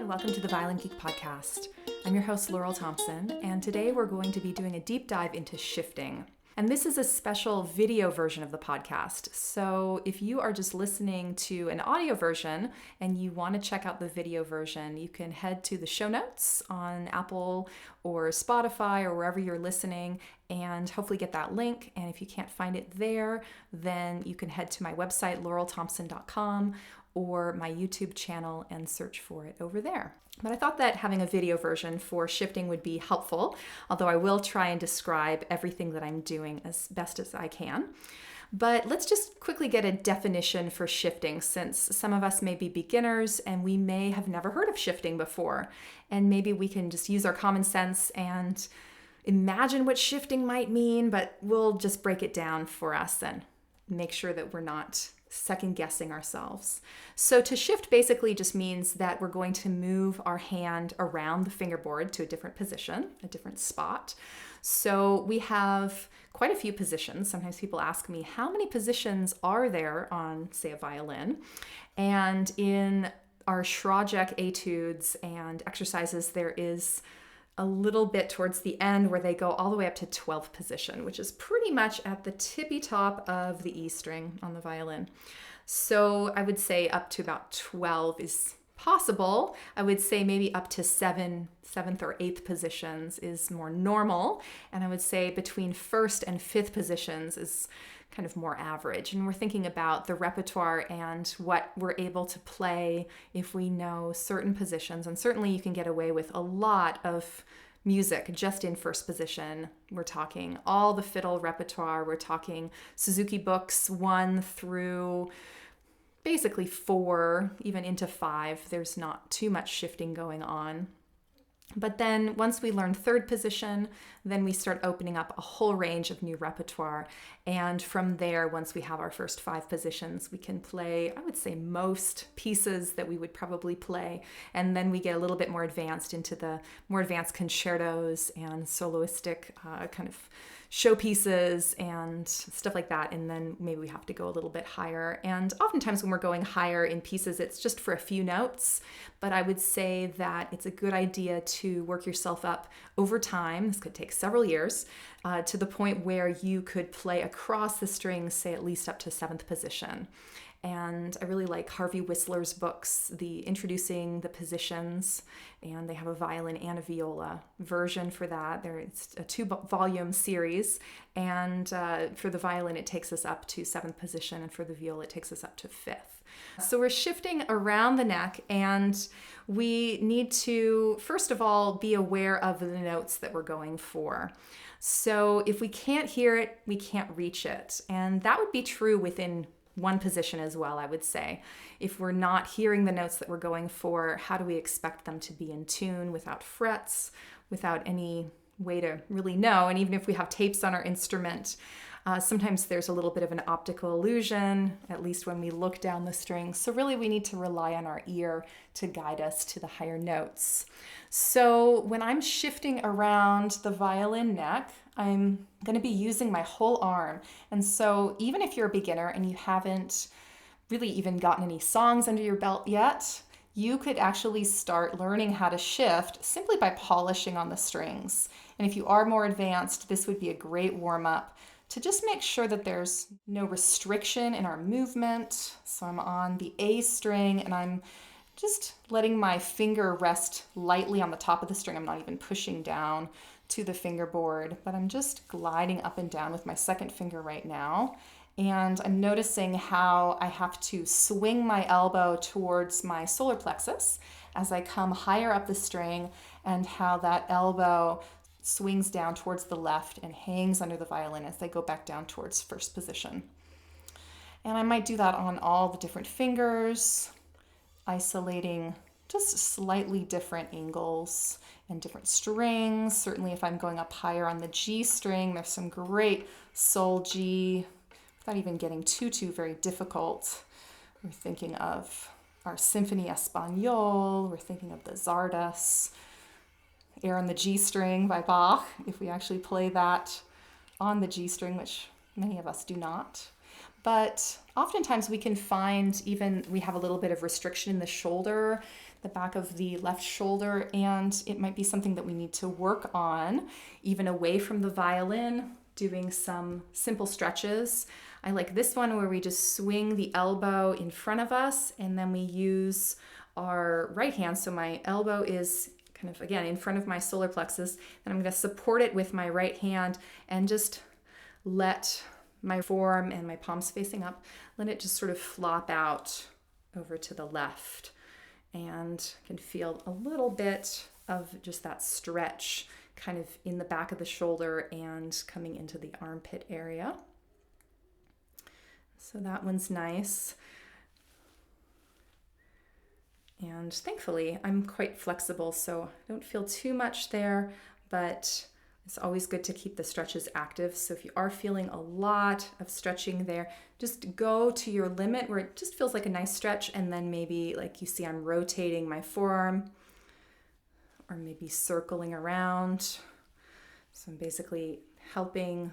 and welcome to the Violin Geek Podcast. I'm your host, Laurel Thomsen, and today we're going to be doing a deep dive into shifting. And this is a special video version of the podcast. So if you are just listening to an audio version and you want to check out the video version, you can head to the show notes on Apple or Spotify or wherever you're listening and hopefully get that link. And if you can't find it there, then you can head to my website, laurelthomsen.com, or my YouTube channel and search for it over there. But I thought that having a video version for shifting would be helpful, although I will try and describe everything that I'm doing as best as I can. But let's just quickly get a definition for shifting, since some of us may be beginners and we may have never heard of shifting before. And maybe we can just use our common sense and imagine what shifting might mean, but we'll just break it down for us and make sure that we're not second guessing ourselves. So to shift basically just means that we're going to move our hand around the fingerboard to a different position, a different spot. So we have quite a few positions. Sometimes people ask me, how many positions are there on, say, a violin? And in our Schraujek etudes and exercises, there is a little bit towards the end where they go all the way up to 12th position, which is pretty much at the tippy top of the E string on the violin. So I would say up to about 12 is possible. I would say maybe up to seventh or eighth positions is more normal. And I would say between first and fifth positions is kind of more average. And we're thinking about the repertoire and what we're able to play if we know certain positions. And certainly you can get away with a lot of music just in first position. We're talking all the fiddle repertoire. We're talking Suzuki books 1 through basically 4, even into 5. There's not too much shifting going on. But then once we learn third position, then we start opening up a whole range of new repertoire. And from there, once we have our first 5 positions, we can play, I would say, most pieces that we would probably play. And then we get a little bit more advanced into the more advanced concertos and soloistic kind of showpieces and stuff like that. And then maybe we have to go a little bit higher. And oftentimes when we're going higher in pieces, it's just for a few notes. But I would say that it's a good idea to work yourself up over time. This could take several years to the point where you could play across the strings, say at least up to 7th position. And I really like Harvey Whistler's books, the Introducing the Positions, and they have a violin and a viola version for that. It's a 2-volume series, and for the violin it takes us up to 7th position, and for the viola it takes us up to 5th. So we're shifting around the neck, and we need to, first of all, be aware of the notes that we're going for. So if we can't hear it, we can't reach it. And that would be true within one position as well, I would say. If we're not hearing the notes that we're going for, how do we expect them to be in tune without frets, without any way to really know? And even if we have tapes on our instrument, sometimes there's a little bit of an optical illusion, at least when we look down the strings. So really we need to rely on our ear to guide us to the higher notes. So when I'm shifting around the violin neck, I'm going to be using my whole arm. And so even if you're a beginner and you haven't really even gotten any songs under your belt yet, you could actually start learning how to shift simply by polishing on the strings. And if you are more advanced, this would be a great warm-up to just make sure that there's no restriction in our movement. So I'm on the A string and I'm just letting my finger rest lightly on the top of the string. I'm not even pushing down to the fingerboard, but I'm just gliding up and down with my second finger right now. And I'm noticing how I have to swing my elbow towards my solar plexus as I come higher up the string, and how that elbow swings down towards the left and hangs under the violin as I go back down towards first position. And I might do that on all the different fingers, isolating just slightly different angles and different strings. Certainly if I'm going up higher on the G string, there's some great Sol G, without even getting too very difficult. We're thinking of our Symphony Espagnole, we're thinking of the Zardas, Air on the G string by Bach, if we actually play that on the G string, which many of us do not. But oftentimes we can find, even we have a little bit of restriction in the shoulder. the back of the left shoulder, and it might be something that we need to work on, even away from the violin, doing some simple stretches. I like this one where we just swing the elbow in front of us, and then we use our right hand. So my elbow is kind of, again, in front of my solar plexus, and I'm going to support it with my right hand and just let my forearm and my palms facing up, let it just sort of flop out over to the left, and can feel a little bit of just that stretch kind of in the back of the shoulder and coming into the armpit area. So that one's nice. And thankfully, I'm quite flexible, so I don't feel too much there, but it's always good to keep the stretches active. So if you are feeling a lot of stretching there, just go to your limit where it just feels like a nice stretch, and then maybe, like you see, I'm rotating my forearm or maybe circling around. So I'm basically helping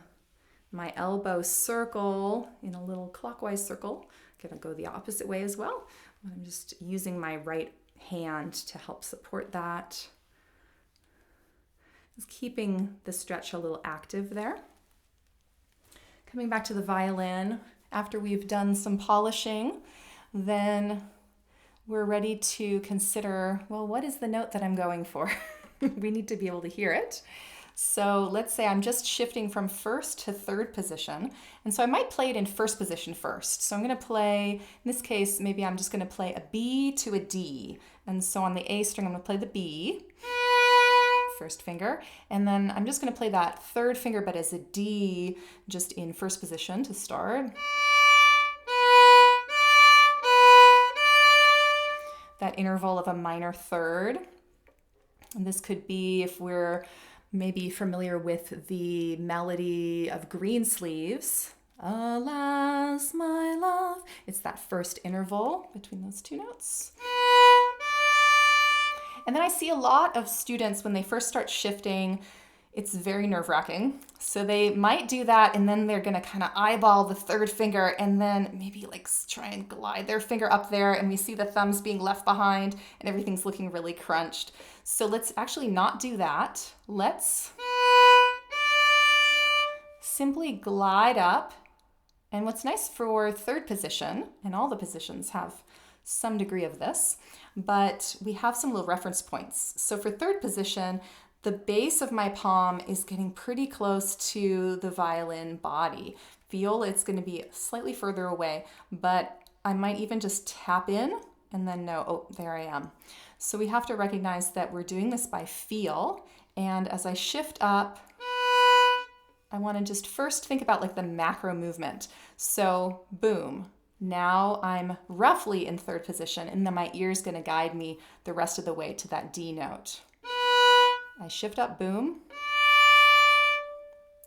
my elbow circle in a little clockwise circle. I'm gonna go the opposite way as well. I'm just using my right hand to help support that. Just keeping the stretch a little active there. Coming back to the violin, after we've done some polishing, then we're ready to consider, well, what is the note that I'm going for? We need to be able to hear it. So let's say I'm just shifting from first to third position. And so I might play it in first position first. So I'm going to play, in this case, maybe I'm just going to play a B to a D. And so on the A string, I'm going to play the B, first finger. And then I'm just going to play that third finger, but as a D, just in first position to start. That interval of a minor third. And this could be, if we're maybe familiar with the melody of Greensleeves, alas, my love. It's that first interval between those two notes. And then I see a lot of students when they first start shifting, it's very nerve-wracking. So they might do that, and then they're gonna kind of eyeball the third finger, and then maybe like try and glide their finger up there, and we see the thumbs being left behind and everything's looking really crunched. So let's actually not do that. Let's simply glide up. And what's nice for third position, and all the positions have some degree of this, but we have some little reference points. So for third position, the base of my palm is getting pretty close to the violin body. Viola, it's going to be slightly further away, but I might even just tap in and then know, oh, there I am. So we have to recognize that we're doing this by feel. And as I shift up, I want to just first think about like the macro movement. So boom, now I'm roughly in third position, and then my ear is going to guide me the rest of the way to that D note. I shift up, boom,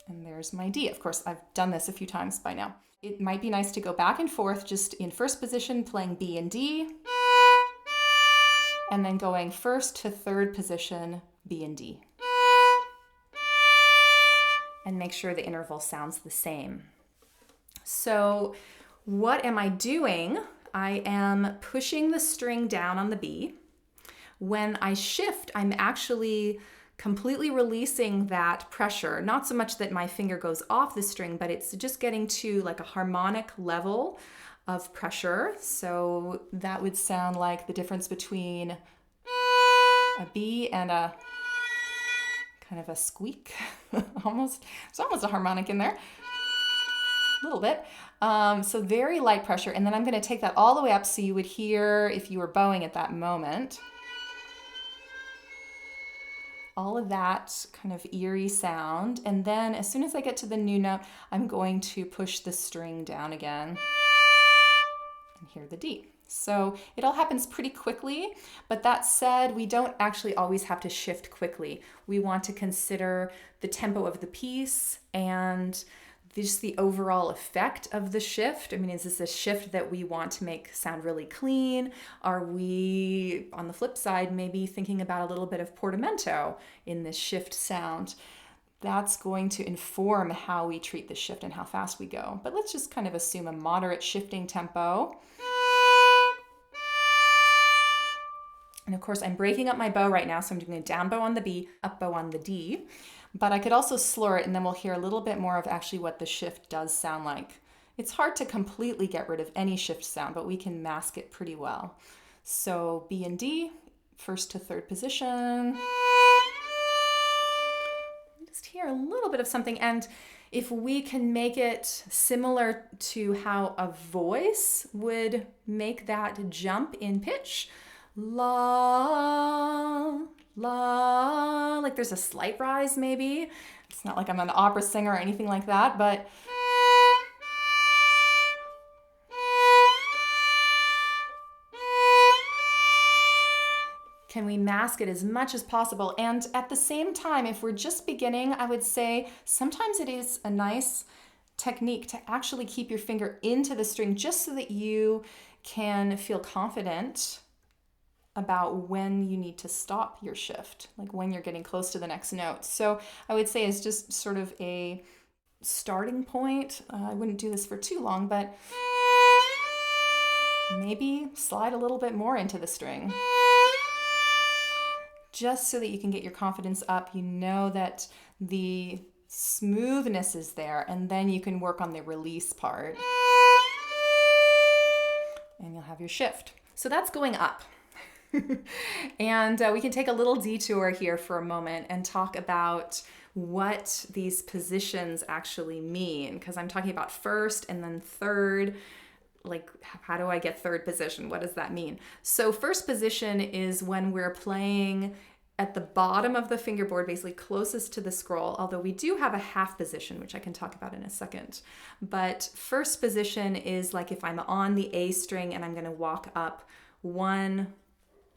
and there's my D. Of course, I've done this a few times by now. It might be nice to go back and forth just in first position, playing B and D, and then going first to third position, B and D. And make sure the interval sounds the same. So what am I doing? I am pushing the string down on the B. When I shift, I'm actually completely releasing that pressure. Not so much that my finger goes off the string, but it's just getting to like a harmonic level of pressure. So that would sound like the difference between a B and a kind of a squeak. Almost. It's almost a harmonic in there. A little bit. So very light pressure. And then I'm going to take that all the way up so you would hear, if you were bowing at that moment, all of that kind of eerie sound. And then as soon as I get to the new note, I'm going to push the string down again and hear the D. So it all happens pretty quickly, but that said, we don't actually always have to shift quickly. We want to consider the tempo of the piece and just the overall effect of the shift. I mean, is this a shift that we want to make sound really clean? Are we, on the flip side, maybe thinking about a little bit of portamento in this shift sound? That's going to inform how we treat the shift and how fast we go. But let's just kind of assume a moderate shifting tempo. And of course, I'm breaking up my bow right now, so I'm doing a down bow on the B, up bow on the D. But I could also slur it, and then we'll hear a little bit more of actually what the shift does sound like. It's hard to completely get rid of any shift sound, but we can mask it pretty well. So B and D, first to third position. Just hear a little bit of something. And if we can make it similar to how a voice would make that jump in pitch, la, la, like there's a slight rise maybe. It's not like I'm an opera singer or anything like that, but can we mask it as much as possible? And at the same time, if we're just beginning, I would say sometimes it is a nice technique to actually keep your finger into the string just so that you can feel confident about when you need to stop your shift, like when you're getting close to the next note. So I would say it's just sort of a starting point. I wouldn't do this for too long, but maybe slide a little bit more into the string, just so that you can get your confidence up. You know that the smoothness is there, and then you can work on the release part. And you'll have your shift. So that's going up. And we can take a little detour here for a moment and talk about what these positions actually mean, because I'm talking about first and then third. Like, how do I get third position? What does that mean? So first position is when we're playing at the bottom of the fingerboard, basically closest to the scroll, although we do have a half position, which I can talk about in a second. But first position is like if I'm on the A string and I'm going to walk up one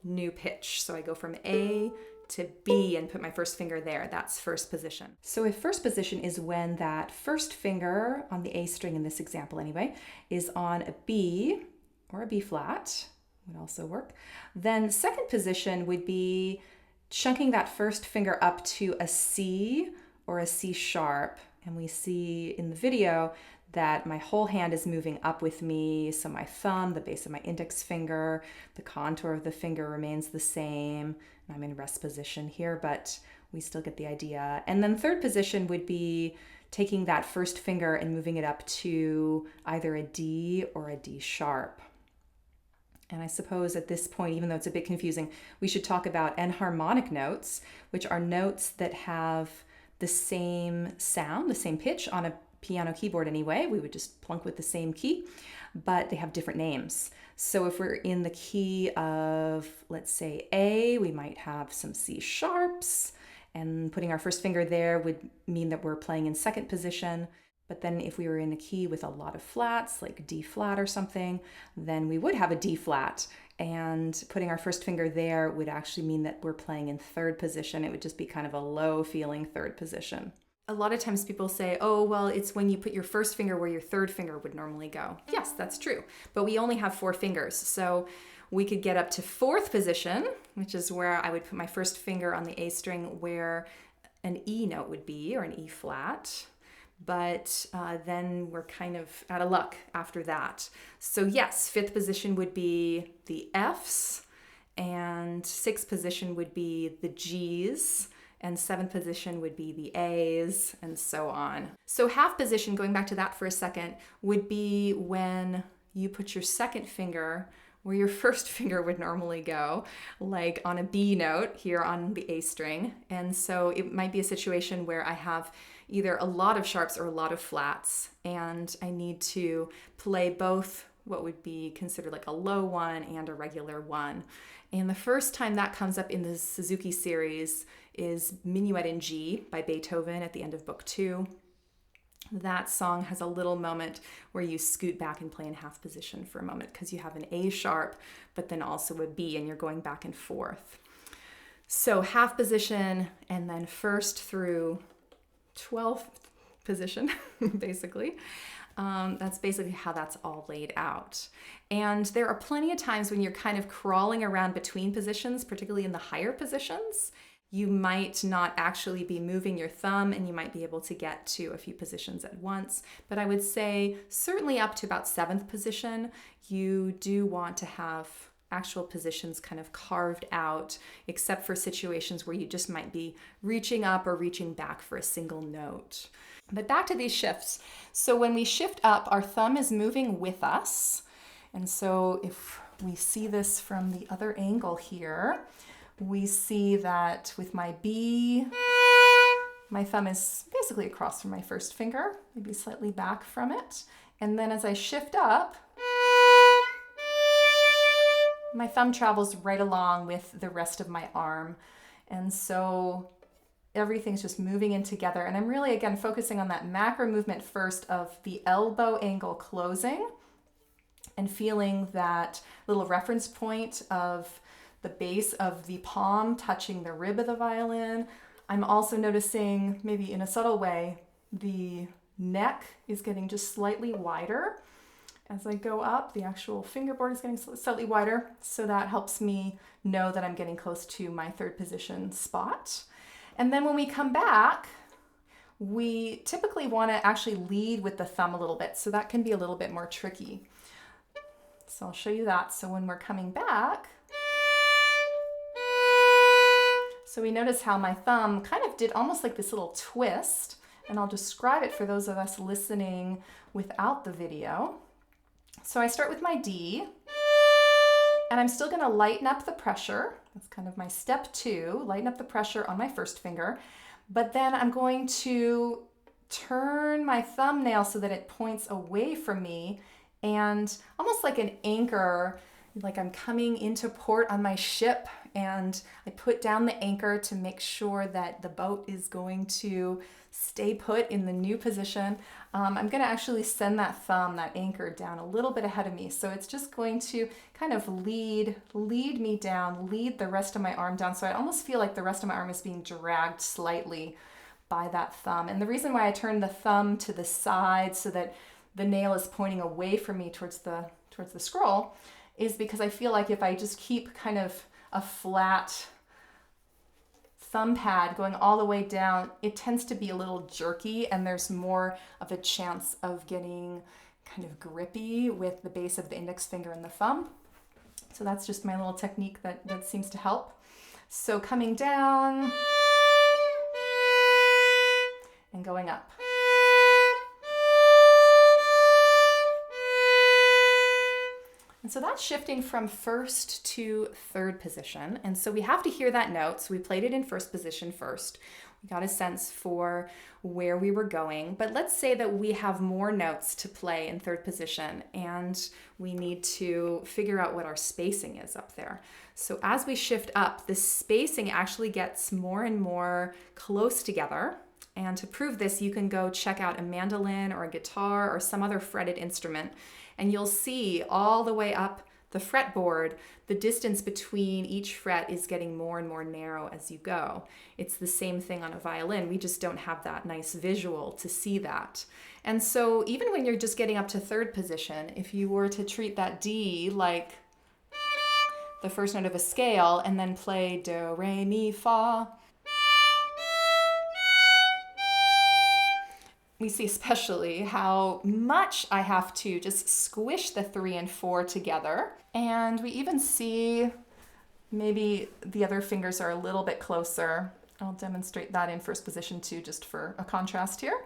new pitch. So I go from A to B and put my first finger there. That's first position. So if first position is when that first finger on the A string in this example anyway, is on a B or a B flat, would also work. Then second position would be chunking that first finger up to a C or a C sharp. And we see in the video that my whole hand is moving up with me. So my thumb, the base of my index finger, the contour of the finger remains the same. I'm in rest position here, but we still get the idea. And then third position would be taking that first finger and moving it up to either a D or a D sharp. And I suppose at this point, even though it's a bit confusing, we should talk about enharmonic notes, which are notes that have the same sound, the same pitch on a piano keyboard anyway. We would just plunk with the same key, but they have different names. So if we're in the key of, let's say, A, we might have some C sharps, and putting our first finger there would mean that we're playing in second position. But then if we were in a key with a lot of flats, like D flat or something, then we would have a D flat. And putting our first finger there would actually mean that we're playing in third position. It would just be kind of a low feeling third position. A lot of times people say, oh, well, it's when you put your first finger where your third finger would normally go. Yes, that's true. But we only have 4 fingers. So we could get up to fourth position, which is where I would put my first finger on the A string where an E note would be, or an E flat. But then we're kind of out of luck after that. So yes, fifth position would be the Fs, and sixth position would be the Gs, and seventh position would be the A's, and so on. So half position, going back to that for a second, would be when you put your second finger where your first finger would normally go, like on a B note here on the A string. And so it might be a situation where I have either a lot of sharps or a lot of flats, and I need to play both what would be considered like a low one and a regular one. And the first time that comes up in the Suzuki series is Minuet in G by Beethoven at the end of Book 2. That song has a little moment where you scoot back and play in half position for a moment because you have an A sharp, but then also a B, and you're going back and forth. So half position, and then first through 12th position, basically. That's basically how that's all laid out. And there are plenty of times when you're kind of crawling around between positions, particularly in the higher positions. You might not actually be moving your thumb, and you might be able to get to a few positions at once. But I would say certainly up to about 7th position, you do want to have actual positions kind of carved out, except for situations where you just might be reaching up or reaching back for a single note. But back to these shifts. So when we shift up, our thumb is moving with us. And so if we see this from the other angle here, we see that with my B, my thumb is basically across from my first finger, maybe slightly back from it. And then as I shift up, my thumb travels right along with the rest of my arm. And so everything's just moving in together. And I'm really, again, focusing on that macro movement first of the elbow angle closing and feeling that little reference point of the base of the palm touching the rib of the violin. I'm also noticing, maybe in a subtle way, the neck is getting just slightly wider. As I go up, the actual fingerboard is getting slightly wider, so that helps me know that I'm getting close to my third position spot. And then when we come back, we typically want to actually lead with the thumb a little bit, so that can be a little bit more tricky. So I'll show you that. So when we're coming back, so we notice how my thumb kind of did almost like this little twist, and I'll describe it for those of us listening without the video. So I start with my D, and I'm still going to lighten up the pressure. That's kind of my step 2, lighten up the pressure on my first finger. But then I'm going to turn my thumbnail so that it points away from me, and almost like an anchor, like I'm coming into port on my ship, and I put down the anchor to make sure that the boat is going to stay put in the new position. I'm going to actually send that thumb, that anchor, down a little bit ahead of me. So it's just going to kind of lead me down, lead the rest of my arm down. So I almost feel like the rest of my arm is being dragged slightly by that thumb. And the reason why I turn the thumb to the side so that the nail is pointing away from me towards the scroll is because I feel like if I just keep kind of a flat thumb pad going all the way down, it tends to be a little jerky, and there's more of a chance of getting kind of grippy with the base of the index finger and the thumb. So that's just my little technique that seems to help. So coming down and going up. And so that's shifting from first to third position. And so we have to hear that note. So we played it in first position first. We got a sense for where we were going. But let's say that we have more notes to play in third position, and we need to figure out what our spacing is up there. So as we shift up, the spacing actually gets more and more close together. And to prove this, you can go check out a mandolin or a guitar or some other fretted instrument, and you'll see all the way up the fretboard, the distance between each fret is getting more and more narrow as you go. It's the same thing on a violin. We just don't have that nice visual to see that. And so even when you're just getting up to third position, if you were to treat that D like the first note of a scale and then play do, re, mi, fa, we see especially how much I have to just squish the 3 and 4 together. And we even see maybe the other fingers are a little bit closer. I'll demonstrate that in first position too, just for a contrast here.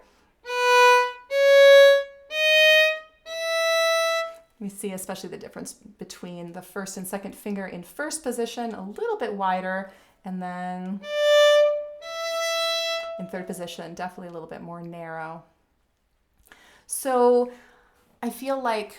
We see especially the difference between the first and second finger in first position, a little bit wider, and then in third position, definitely a little bit more narrow. So I feel like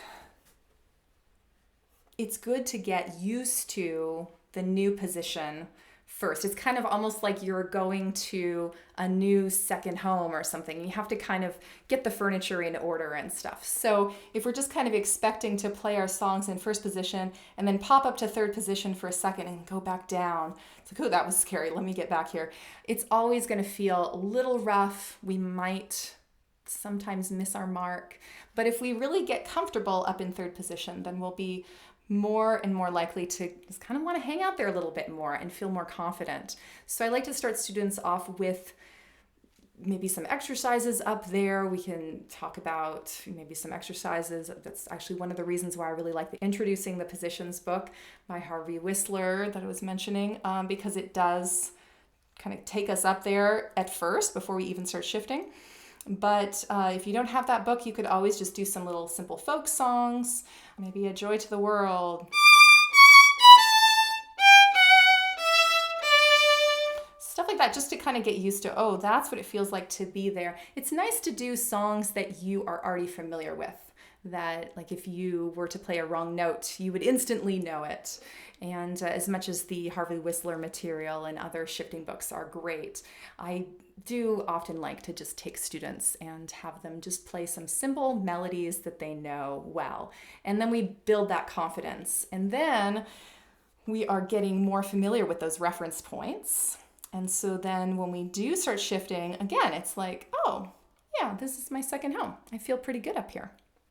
it's good to get used to the new position first. It's kind of almost like you're going to a new second home or something. You have to kind of get the furniture in order and stuff. So if we're just kind of expecting to play our songs in first position and then pop up to third position for a second and go back down, it's like, oh, that was scary. Let me get back here. It's always going to feel a little rough. We might sometimes miss our mark. But if we really get comfortable up in third position, then we'll be more and more likely to just kind of want to hang out there a little bit more and feel more confident. So I like to start students off with maybe some exercises up there. We can talk about maybe some exercises. That's actually one of the reasons why I really like the Introducing the Positions book by Harvey Whistler that I was mentioning, because it does kind of take us up there at first before we even start shifting. But if you don't have that book, you could always just do some little simple folk songs, maybe A Joy to the World. Stuff like that, just to kind of get used to, oh, that's what it feels like to be there. It's nice to do songs that you are already familiar with, that like if you were to play a wrong note, you would instantly know it. And as much as the Harvey Whistler material and other shifting books are great, I do often like to just take students and have them just play some simple melodies that they know well. And then we build that confidence. And then we are getting more familiar with those reference points. And so then when we do start shifting, again, it's like, oh, yeah, this is my second home. I feel pretty good up here.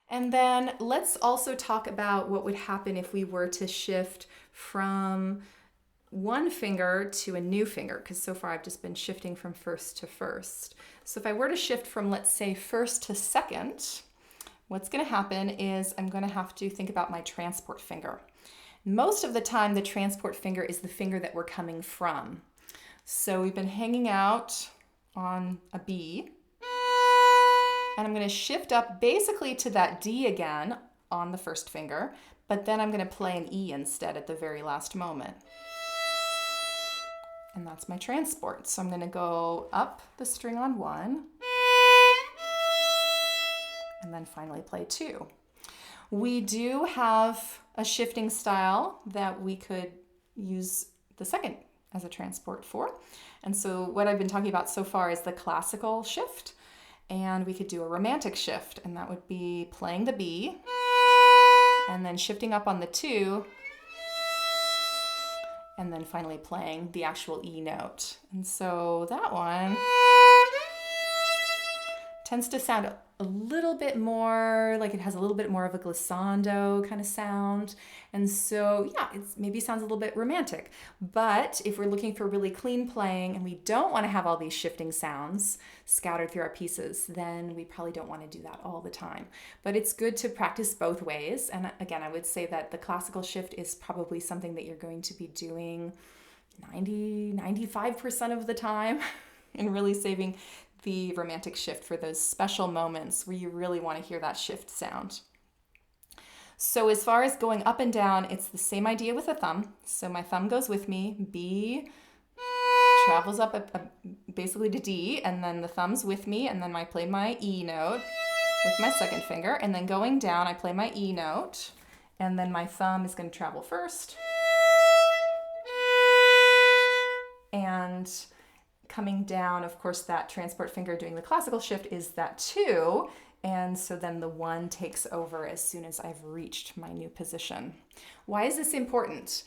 And then let's also talk about what would happen if we were to shift from one finger to a new finger, because so far I've just been shifting from first to first. So if I were to shift from, let's say, first to second, what's going to happen is I'm going to have to think about my transport finger. Most of the time, the transport finger is the finger that we're coming from. So we've been hanging out on a B, and I'm going to shift up basically to that D again on the first finger, but then I'm going to play an E instead at the very last moment. And that's my transport. So I'm going to go up the string on 1, and then finally play 2. We do have a shifting style that we could use the second as a transport for. And so what I've been talking about so far is the classical shift, and we could do a romantic shift, and that would be playing the B and then shifting up on the 2 and then finally playing the actual E note. And so that one tends to sound a little bit more like it has a little bit more of a glissando kind of sound. And so, yeah, it maybe sounds a little bit romantic. But if we're looking for really clean playing and we don't want to have all these shifting sounds scattered through our pieces, then we probably don't want to do that all the time. But it's good to practice both ways. And again, I would say that the classical shift is probably something that you're going to be doing 95% of the time and really saving the romantic shift for those special moments where you really want to hear that shift sound. So as far as going up and down, it's the same idea with the thumb. So my thumb goes with me, B travels up basically to D, and then the thumb's with me, and then I play my E note with my second finger, and then going down, I play my E note, and then my thumb is going to travel first. And coming down, of course, that transport finger doing the classical shift is that 2, and so then the 1 takes over as soon as I've reached my new position. Why is this important?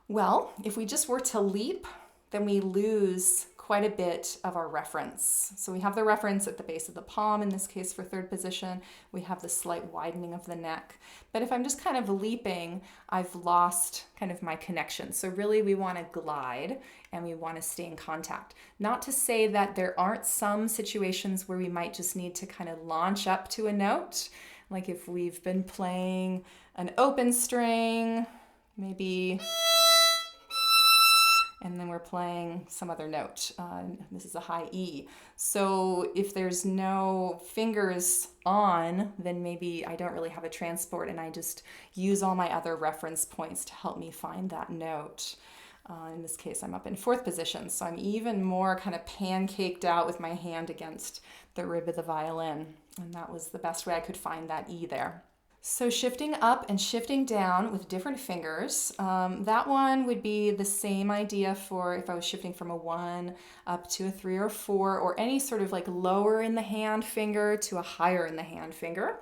Well, if we just were to leap, then we lose quite a bit of our reference. So we have the reference at the base of the palm, in this case for third position. We have the slight widening of the neck. But if I'm just kind of leaping, I've lost kind of my connection. So really we want to glide and we want to stay in contact. Not to say that there aren't some situations where we might just need to kind of launch up to a note. Like if we've been playing an open string, maybe, and then we're playing some other note. This is a high E. So if there's no fingers on, then maybe I don't really have a transport and I just use all my other reference points to help me find that note. In this case, I'm up in fourth position, so I'm even more kind of pancaked out with my hand against the rib of the violin. And that was the best way I could find that E there. So shifting up and shifting down with different fingers, that one would be the same idea for if I was shifting from a 1 up to a 3 or 4, or any sort of like lower in the hand finger to a higher in the hand finger.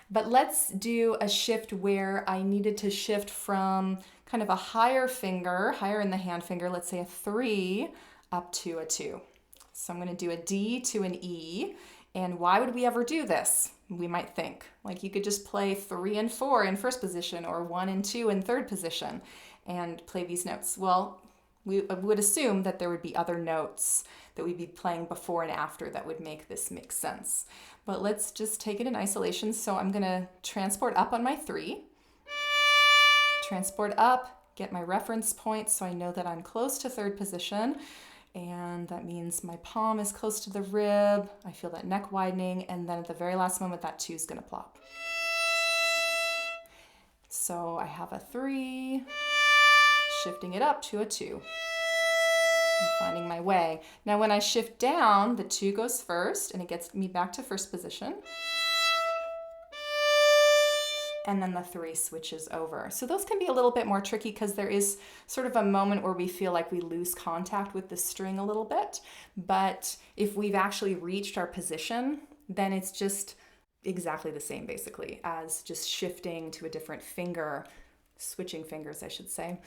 But let's do a shift where I needed to shift from kind of a higher finger, higher in the hand finger, let's say a 3, up to a 2. So I'm going to do a D to an E. And why would we ever do this? We might think, like you could just play 3 and 4 in first position or 1 and 2 in third position and play these notes. Well, we would assume that there would be other notes that we'd be playing before and after that would make this make sense. But let's just take it in isolation. So I'm gonna transport up on my 3, transport up, get my reference point so I know that I'm close to 3rd position. And that means my palm is close to the rib. I feel that neck widening. And then at the very last moment, that 2 is gonna plop. So I have a 3, shifting it up to a 2. I'm finding my way. Now when I shift down, the 2 goes first and it gets me back to 1st position. And then the 3 switches over. So those can be a little bit more tricky because there is sort of a moment where we feel like we lose contact with the string a little bit. But if we've actually reached our position, then it's just exactly the same basically as just shifting to a different finger, switching fingers I should say,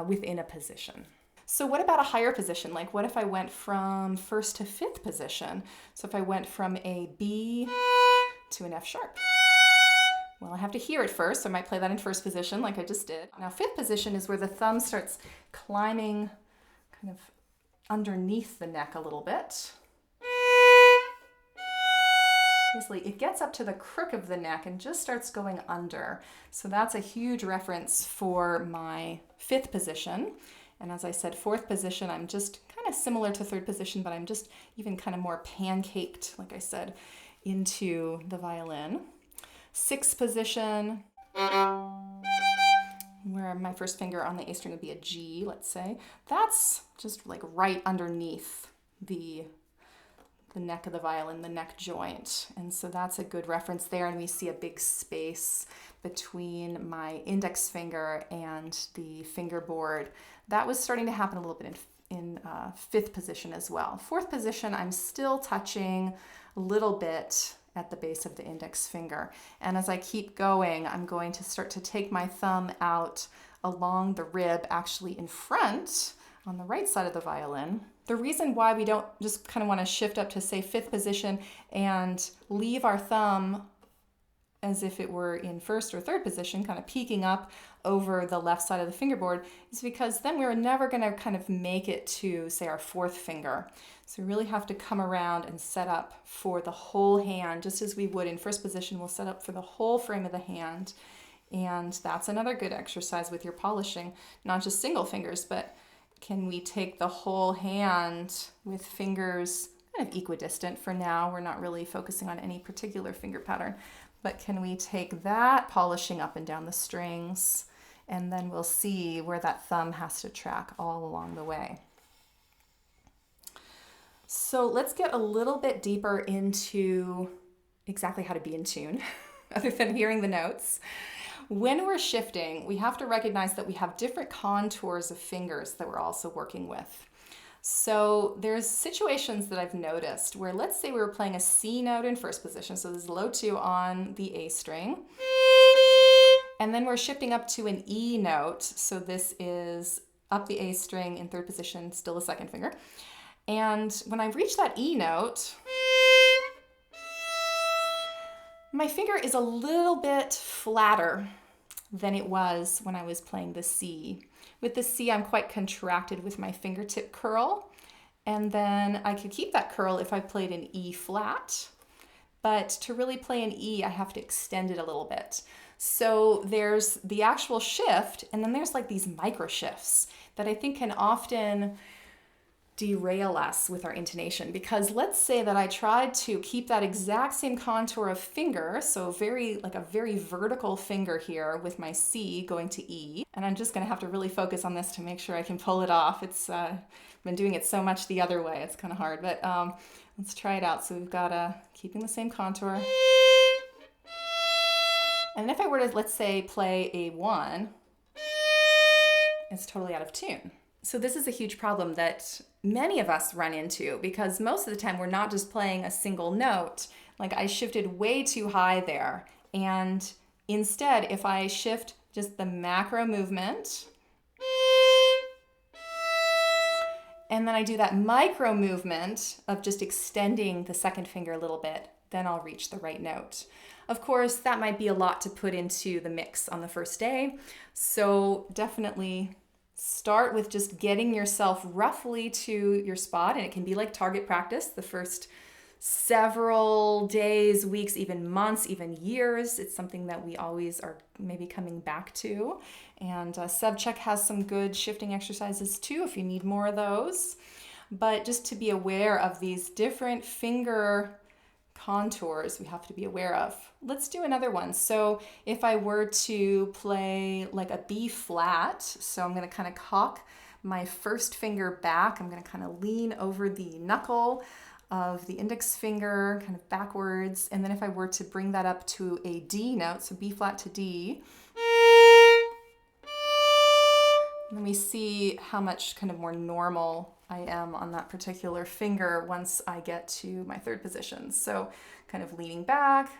within a position. So what about a higher position? Like what if I went from 1st to 5th position? So if I went from a B to an F sharp. Well, I have to hear it first, so I might play that in 1st position like I just did. Now 5th position is where the thumb starts climbing kind of underneath the neck a little bit. Basically, it gets up to the crook of the neck and just starts going under. So that's a huge reference for my 5th position. And as I said, 4th position, I'm just kind of similar to 3rd position, but I'm just even kind of more pancaked, like I said, into the violin. 6th position, where my 1st finger on the A string would be a G, let's say. That's just like right underneath the neck of the violin, the neck joint. And so that's a good reference there. And we see a big space between my index finger and the fingerboard. That was starting to happen a little bit in 5th position as well. 4th position, I'm still touching a little bit at the base of the index finger. And as I keep going, I'm going to start to take my thumb out along the rib, actually in front on the right side of the violin. The reason why we don't just kind of want to shift up to say 5th position and leave our thumb as if it were in 1st or 3rd position, kind of peeking up over the left side of the fingerboard, is because then we're never going to kind of make it to, say, our 4th finger. So we really have to come around and set up for the whole hand, just as we would in 1st position, we'll set up for the whole frame of the hand. And that's another good exercise with your polishing, not just single fingers, but can we take the whole hand with fingers kind of equidistant for now? We're not really focusing on any particular finger pattern, but can we take that polishing up and down the strings, and then we'll see where that thumb has to track all along the way. So let's get a little bit deeper into exactly how to be in tune, other than hearing the notes. When we're shifting, we have to recognize that we have different contours of fingers that we're also working with. So there's situations that I've noticed where, let's say we were playing a C note in 1st position, so this is low 2 on the A string, and then we're shifting up to an E note, so this is up the A string in 3rd position, still the 2nd finger. And when I reach that E note, my finger is a little bit flatter than it was when I was playing the C. With the C, I'm quite contracted with my fingertip curl, and then I could keep that curl if I played an E flat, but to really play an E, I have to extend it a little bit. So there's the actual shift, and then there's like these micro shifts that I think can often derail us with our intonation, because let's say that I tried to keep that exact same contour of finger, so like a very vertical finger here with my C going to E, and I'm just going to have to really focus on this to make sure I can pull it off. It's been doing it so much the other way, it's kind of hard, but let's try it out. So we've got keeping the same contour, and if I were to, let's say, play a 1, it's totally out of tune. So this is a huge problem that many of us run into, because most of the time we're not just playing a single note. Like I shifted way too high there. And instead, if I shift just the macro movement, and then I do that micro movement of just extending the 2nd finger a little bit, then I'll reach the right note. Of course, that might be a lot to put into the mix on the first day. So definitely Start with just getting yourself roughly to your spot, and it can be like target practice the first several days, weeks, even months, even years. It's something that we always are maybe coming back to. And SubCheck has some good shifting exercises too if you need more of those. But just to be aware of these different finger contours we have to be aware of. Let's do another one. So if I were to play like a B flat, so I'm going to kind of cock my first finger back. I'm going to kind of lean over the knuckle of the index finger kind of backwards. And then if I were to bring that up to a D note, so B flat to D, let me see how much kind of more normal I am on that particular finger once I get to my third position. So kind of leaning back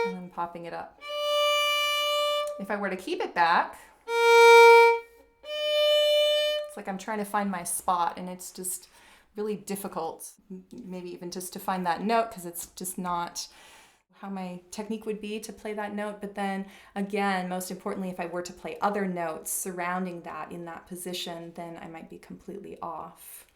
and then popping it up. If I were to keep it back, it's like I'm trying to find my spot, and it's just really difficult, maybe even just to find that note, because it's just not how my technique would be to play that note. But then again, most importantly, if I were to play other notes surrounding that in that position, then I might be completely off.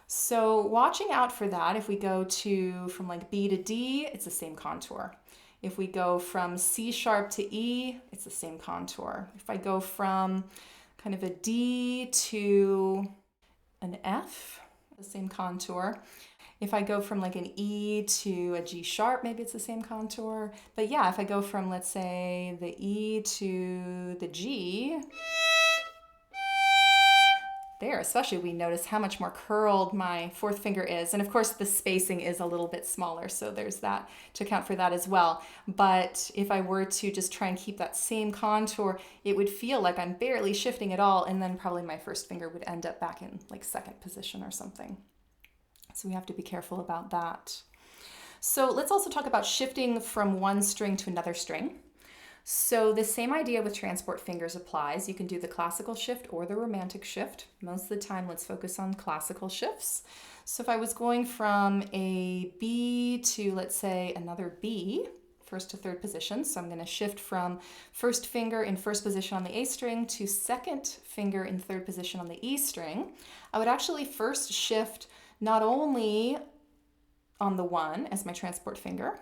So watching out for that. If we go from like B to D, it's the same contour. If we go from C sharp to E, it's the same contour. If I go from kind of a D to an F, the same contour. If I go from like an E to a G sharp, maybe it's the same contour. But yeah, if I go from, let's say, the E to the G, there, especially we notice how much more curled my fourth finger is. And of course the spacing is a little bit smaller, so there's that to account for that as well. But if I were to just try and keep that same contour, it would feel like I'm barely shifting at all, and then probably my first finger would end up back in like second position or something. So we have to be careful about that. So let's also talk about shifting from one string to another string. So the same idea with transport fingers applies. You can do the classical shift or the romantic shift. Most of the time, let's focus on classical shifts. So if I was going from a B to, let's say, another B, first to third position. So I'm going to shift from first finger in first position on the A string to second finger in third position on the E string. I would actually first shift not only on the 1 as my transport finger,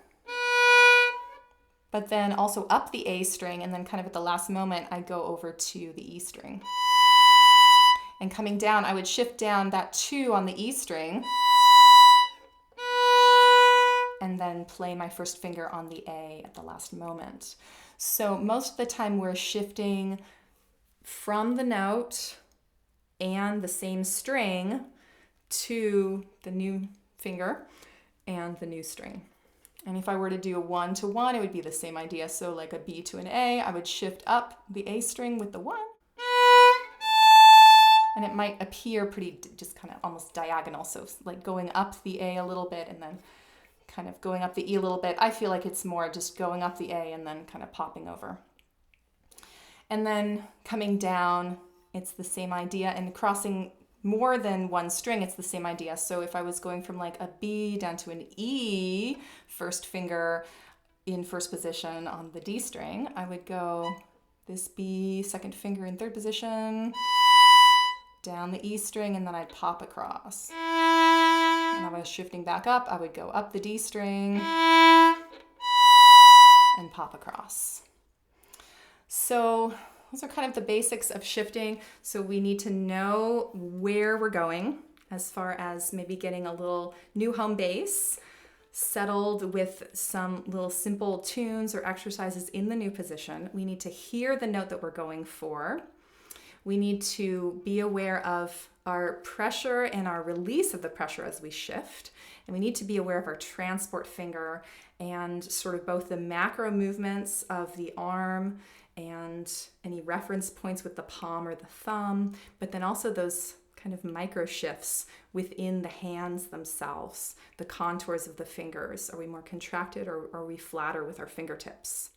but then also up the A string, and then kind of at the last moment, I go over to the E string. And coming down, I would shift down that 2 on the E string, and then play my first finger on the A at the last moment. So most of the time we're shifting from the note and the same string to the new finger and the new string. And if I were to do a 1 to 1, it would be the same idea. So like a B to an A, I would shift up the A string with the 1. And it might appear pretty just kind of almost diagonal. So like going up the A a little bit and then kind of going up the E a little bit. I feel like it's more just going up the A and then kind of popping over. And then coming down, it's the same idea. And crossing more than one string, it's the same idea. So if I was going from like a B down to an E, first finger in first position on the D string, I would go this B, second finger in third position, down the E string, and then I'd pop across. And if I was shifting back up, I would go up the D string and pop across. So those are kind of the basics of shifting. So we need to know where we're going as far as maybe getting a little new home base, settled with some little simple tunes or exercises in the new position. We need to hear the note that we're going for. We need to be aware of our pressure and our release of the pressure as we shift. And we need to be aware of our transport finger and sort of both the macro movements of the arm and any reference points with the palm or the thumb, but then also those kind of micro shifts within the hands themselves, the contours of the fingers. Are we more contracted or are we flatter with our fingertips?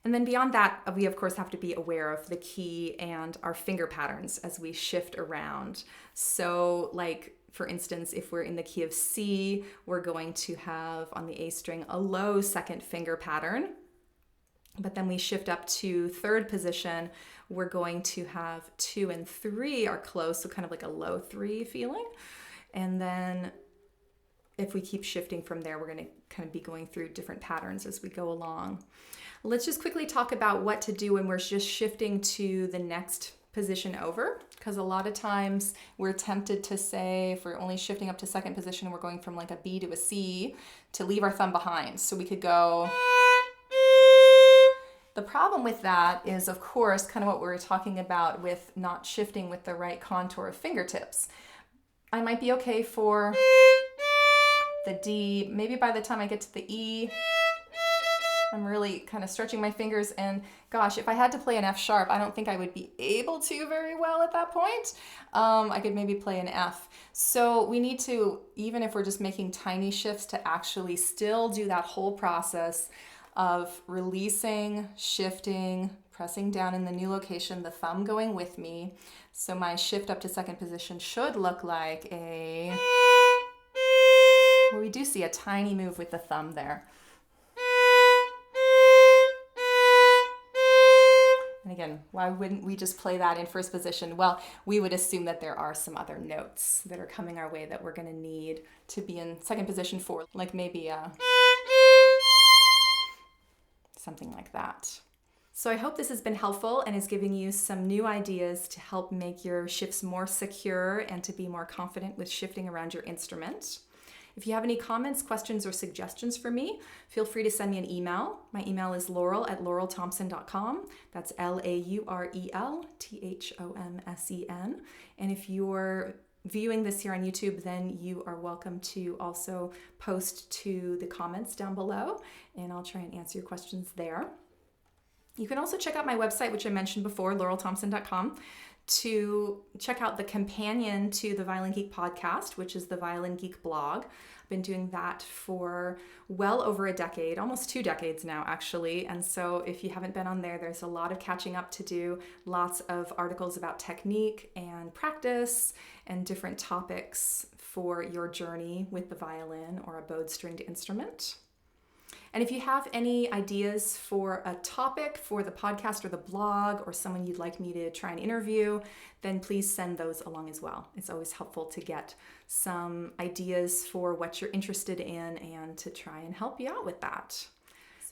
And then beyond that, we of course have to be aware of the key and our finger patterns as we shift around. So like, for instance, if we're in the key of C, we're going to have on the A string a low second finger pattern. But then we shift up to third position, we're going to have 2 and 3 are close, so kind of like a low 3 feeling. And then if we keep shifting from there, we're going to kind of be going through different patterns as we go along. Let's just quickly talk about what to do when we're just shifting to the next position over, because a lot of times we're tempted to say, if we're only shifting up to second position, we're going from like a B to a C, to leave our thumb behind. So we could go. The problem with that is, of course, kind of what we were talking about with not shifting with the right contour of fingertips. I might be okay for the D. Maybe by the time I get to the E, I'm really kind of stretching my fingers, and gosh, if I had to play an F sharp, I don't think I would be able to very well at that point. I could maybe play an F. So we need to, even if we're just making tiny shifts, to actually still do that whole process of releasing, shifting, pressing down in the new location, the thumb going with me. So my shift up to second position should look like a, well, we do see a tiny move with the thumb there. And again, why wouldn't we just play that in first position? Well, we would assume that there are some other notes that are coming our way that we're going to need to be in second position for, like maybe a something like that. So I hope this has been helpful and is giving you some new ideas to help make your shifts more secure and to be more confident with shifting around your instrument. If you have any comments, questions, or suggestions for me, feel free to send me an email. My email is laurel@laurelthomsen.com. That's LaurelThomsen. And if you're viewing this here on YouTube, then you are welcome to also post to the comments down below, and I'll try and answer your questions there. You can also check out my website, which I mentioned before, laurelthomsen.com, to check out the companion to the Violin Geek Podcast, which is the Violin Geek blog. I've been doing that for well over a decade, almost 2 decades now, actually. And so if you haven't been on there, there's a lot of catching up to do, lots of articles about technique and practice and different topics for your journey with the violin or a bowed stringed instrument. And if you have any ideas for a topic for the podcast or the blog, or someone you'd like me to try and interview, then please send those along as well. It's always helpful to get some ideas for what you're interested in and to try and help you out with that.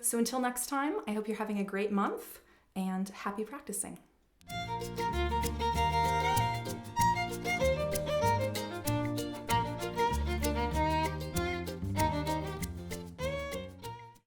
So until next time, I hope you're having a great month and happy practicing.